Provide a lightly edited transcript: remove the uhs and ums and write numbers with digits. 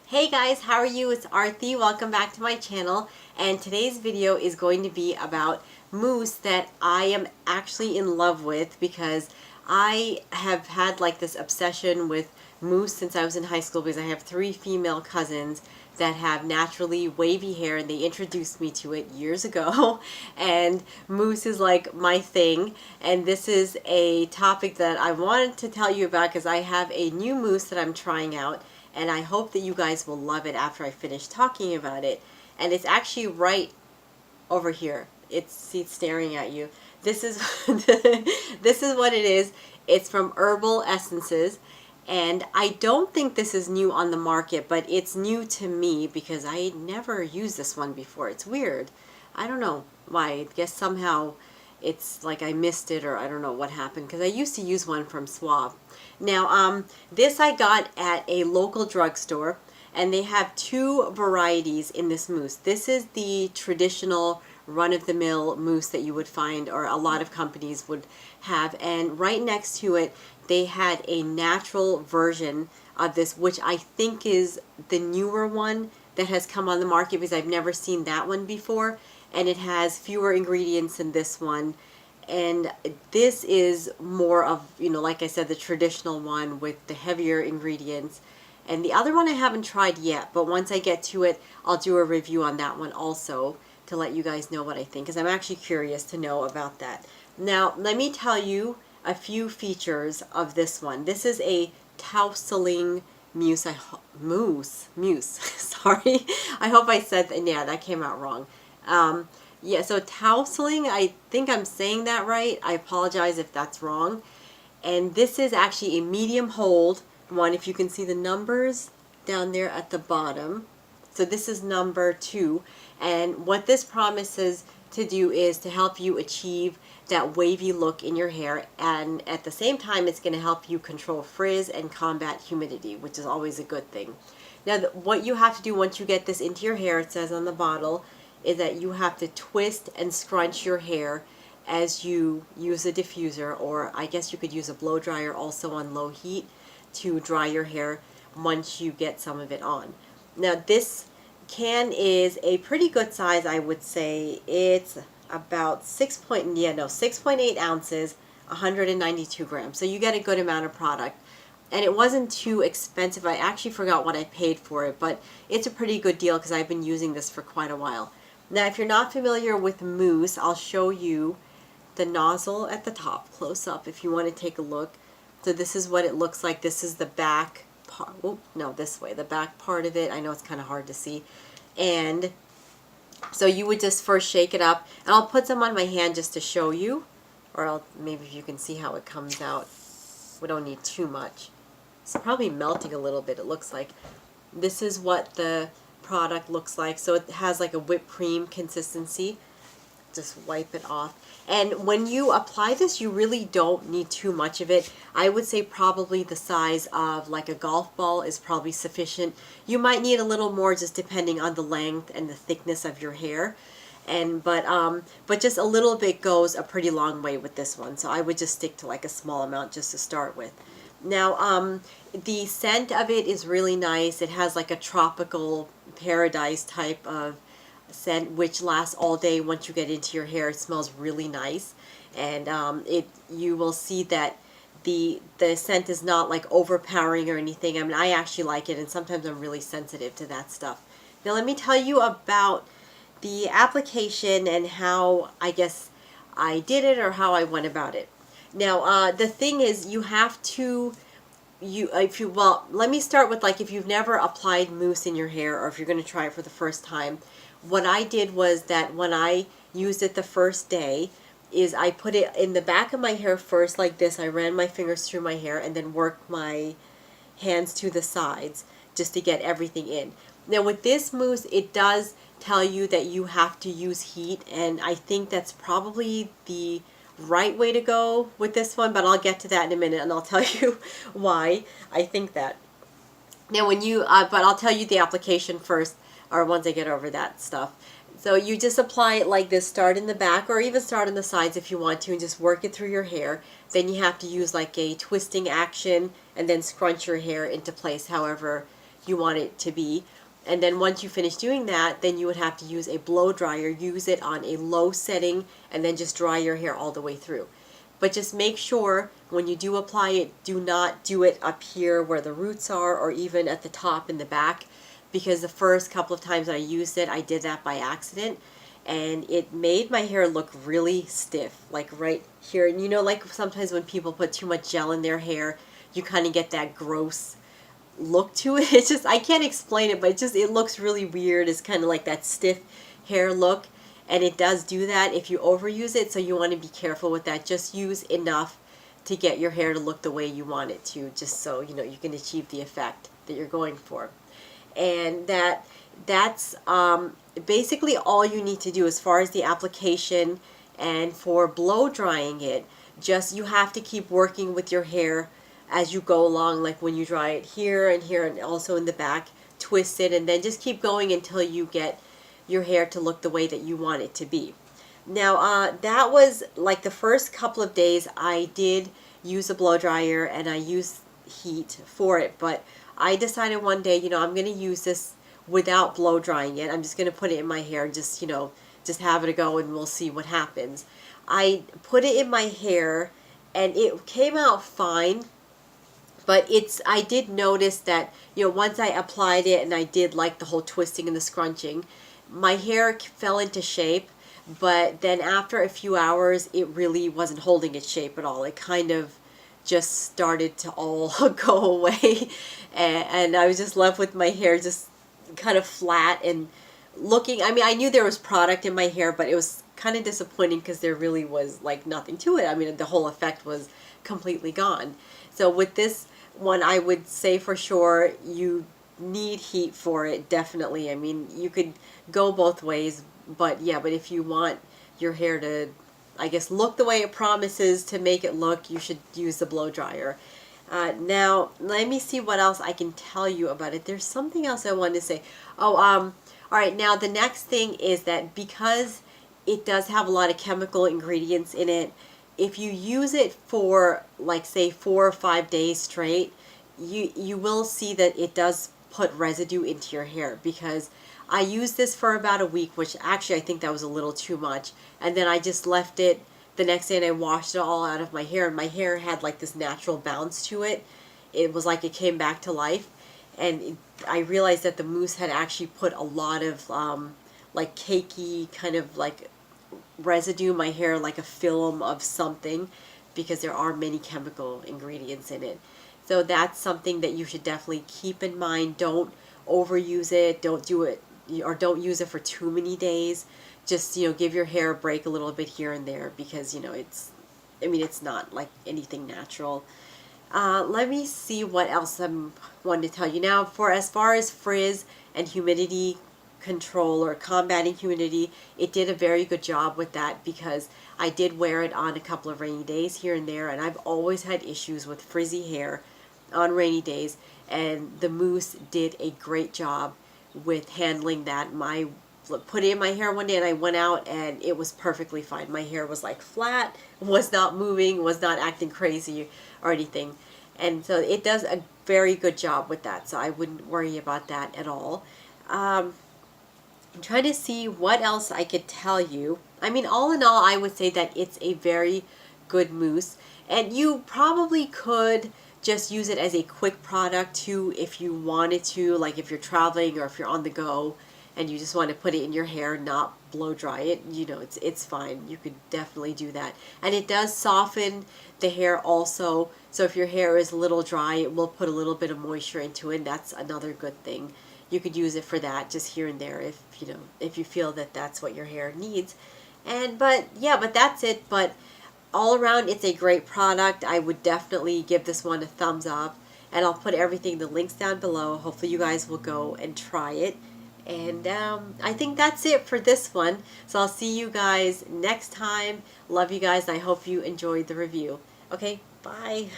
Hey guys, how are you? It's Arthi. Welcome back to my channel. And today's video is going to be about mousse that I am actually in love with because I have had like this obsession with mousse since I was in high school because I have three female cousins that have naturally wavy hair and they introduced me to it years ago. And mousse is like my thing. And this is a topic that I wanted to tell you about because I have a new mousse that I'm trying out. And I hope that you guys will love it after I finish talking about it. And it's actually right over here. It's staring at you. This is this is what it is. It's from Herbal Essences. And I don't think this is new on the market, but it's new to me because I never used this one before. It's weird. I don't know why. I guess somehow it's like I missed it or I don't know what happened because I used to use one from Swab. Now, this I got at a local drugstore and they have two varieties in this mousse. This is the traditional run-of-the-mill mousse that you would find or a lot of companies would have, and right next to it they had a natural version of this, which I think is the newer one that has come on the market because I've never seen that one before, and it has fewer ingredients than this one. And this is more of, you know, like I said, the traditional one with the heavier ingredients. And the other one I haven't tried yet, but once I get to it, I'll do a review on that one also to let you guys know what I think, because I'm actually curious to know about that. Now, let me tell you a few features of this one. This is a Tousling mousse. Mousse. Sorry. I hope I said that. Yeah, that came out wrong. Yeah, so Tousling, I think I'm saying that right. I apologize if that's wrong. And this is actually a medium hold one, if you can see the numbers down there at the bottom. So this is number 2. And what this promises to do is to help you achieve that wavy look in your hair. And at the same time, it's going to help you control frizz and combat humidity, which is always a good thing. Now, what you have to do once you get this into your hair, it says on the bottle, is that you have to twist and scrunch your hair as you use a diffuser, or I guess you could use a blow dryer also on low heat to dry your hair once you get some of it on. Now this can is a pretty good size, I would say. It's about 6.8 ounces, 192 grams. So you get a good amount of product. And it wasn't too expensive. I actually forgot what I paid for it, but it's a pretty good deal because I've been using this for quite a while. Now, if you're not familiar with mousse, I'll show you the nozzle at the top, close up, if you want to take a look. So this is what it looks like. This is the back part. Oh, no, this way, the back part of it. I know it's kind of hard to see. And so you would just first shake it up. And I'll put some on my hand just to show you. Or maybe you can see how it comes out. We don't need too much. It's probably melting a little bit, it looks like. This is what the product looks like. So it has like a whipped cream consistency. Just wipe it off. And when you apply this, you really don't need too much of it. I would say probably the size of like a golf ball is probably sufficient. You might need a little more just depending on the length and the thickness of your hair. And but just a little bit goes a pretty long way with this one. So I would just stick to like a small amount just to start with. Now, the scent of it is really nice. It has like a tropical paradise type of scent, which lasts all day. Once you get into your hair, it smells really nice. And you will see that the scent is not like overpowering or anything. I mean, I actually like it, and sometimes I'm really sensitive to that stuff. Now, let me tell you about the application and how I guess I did it or how I went about it. Now, the thing is, you have to, well, let me start with like if you've never applied mousse in your hair or if you're going to try it for the first time, what I did was that when I used it the first day is I put it in the back of my hair first like this. I ran my fingers through my hair and then worked my hands to the sides just to get everything in. Now with this mousse, it does tell you that you have to use heat, and I think that's probably the right way to go with this one, but I'll get to that in a minute and I'll tell you why I think that. Now when you, but I'll tell you the application first, or once I get over that stuff. So you just apply it like this, start in the back or even start on the sides if you want to, and just work it through your hair. Then you have to use like a twisting action and then scrunch your hair into place however you want it to be. And then once you finish doing that, then you would have to use a blow dryer, use it on a low setting, and then just dry your hair all the way through. But just make sure when you do apply it, do not do it up here where the roots are, or even at the top in the back, because the first couple of times I used it, I did that by accident, and it made my hair look really stiff, like right here. And you know, like sometimes when people put too much gel in their hair, you kind of get that gross look to it. It's just, I can't explain it, but it looks really weird. It's kind of like that stiff hair look, and it does do that if you overuse it, so you want to be careful with that. Just use enough to get your hair to look the way you want it to, just so you know you can achieve the effect that you're going for. And that's basically all you need to do as far as the application. And for blow drying it, just you have to keep working with your hair as you go along, like when you dry it here and here and also in the back, twist it, and then just keep going until you get your hair to look the way that you want it to be. Now that was like the first couple of days I did use a blow dryer and I used heat for it, but I decided one day, you know, I'm going to use this without blow drying it. I'm just going to put it in my hair, just, you know, just have it a go and we'll see what happens. I put it in my hair and it came out fine. But I did notice that, you know, once I applied it and I did like the whole twisting and the scrunching, my hair fell into shape. But then after a few hours, it really wasn't holding its shape at all. It kind of just started to all go away. And I was just left with my hair just kind of flat and looking, I mean, I knew there was product in my hair, but it was kind of disappointing because there really was like nothing to it. I mean, the whole effect was completely gone. So with this one, I would say for sure you need heat for it, definitely. I mean, you could go both ways, but yeah, but if you want your hair to, I guess, look the way it promises to make it look, you should use the blow dryer. Now, let me see what else I can tell you about it. There's something else I wanted to say. Oh, all right, now the next thing is that because it does have a lot of chemical ingredients in it, if you use it for like say 4 or 5 days straight, you will see that it does put residue into your hair, because I used this for about a week, which actually I think that was a little too much, and then I just left it the next day and I washed it all out of my hair, and my hair had like this natural bounce to it. It was like it came back to life, and I realized that the mousse had actually put a lot of like cakey kind of like residue in my hair, like a film of something, because there are many chemical ingredients in it. So that's something that you should definitely keep in mind. Don't overuse it. Don't do it, or don't use it for too many days. Just, you know, give your hair a break a little bit here and there, because, you know, it's not like anything natural. Let me see what else I wanted to tell you. Now, for as far as frizz and humidity control or combating humidity, it did a very good job with that, because I did wear it on a couple of rainy days here and there, and I've always had issues with frizzy hair on rainy days, and the mousse did a great job with handling that. Put it in my hair one day and I went out and it was perfectly fine. My hair was like flat, was not moving, was not acting crazy or anything. And so it does a very good job with that, so I wouldn't worry about that at all. I'm trying to see what else I could tell you. I mean, all in all, I would say that it's a very good mousse, and you probably could just use it as a quick product too if you wanted to, like if you're traveling or if you're on the go and you just want to put it in your hair, not blow dry it, you know, it's fine. You could definitely do that. And it does soften the hair also, so if your hair is a little dry, it will put a little bit of moisture into it, and that's another good thing. You could use it for that, just here and there, if you know, if you feel that that's what your hair needs. But that's it. But all around, it's a great product. I would definitely give this one a thumbs up, and I'll put everything, the links down below. Hopefully you guys will go and try it. And I think that's it for this one. So I'll see you guys next time. Love you guys. I hope you enjoyed the review. Okay, bye.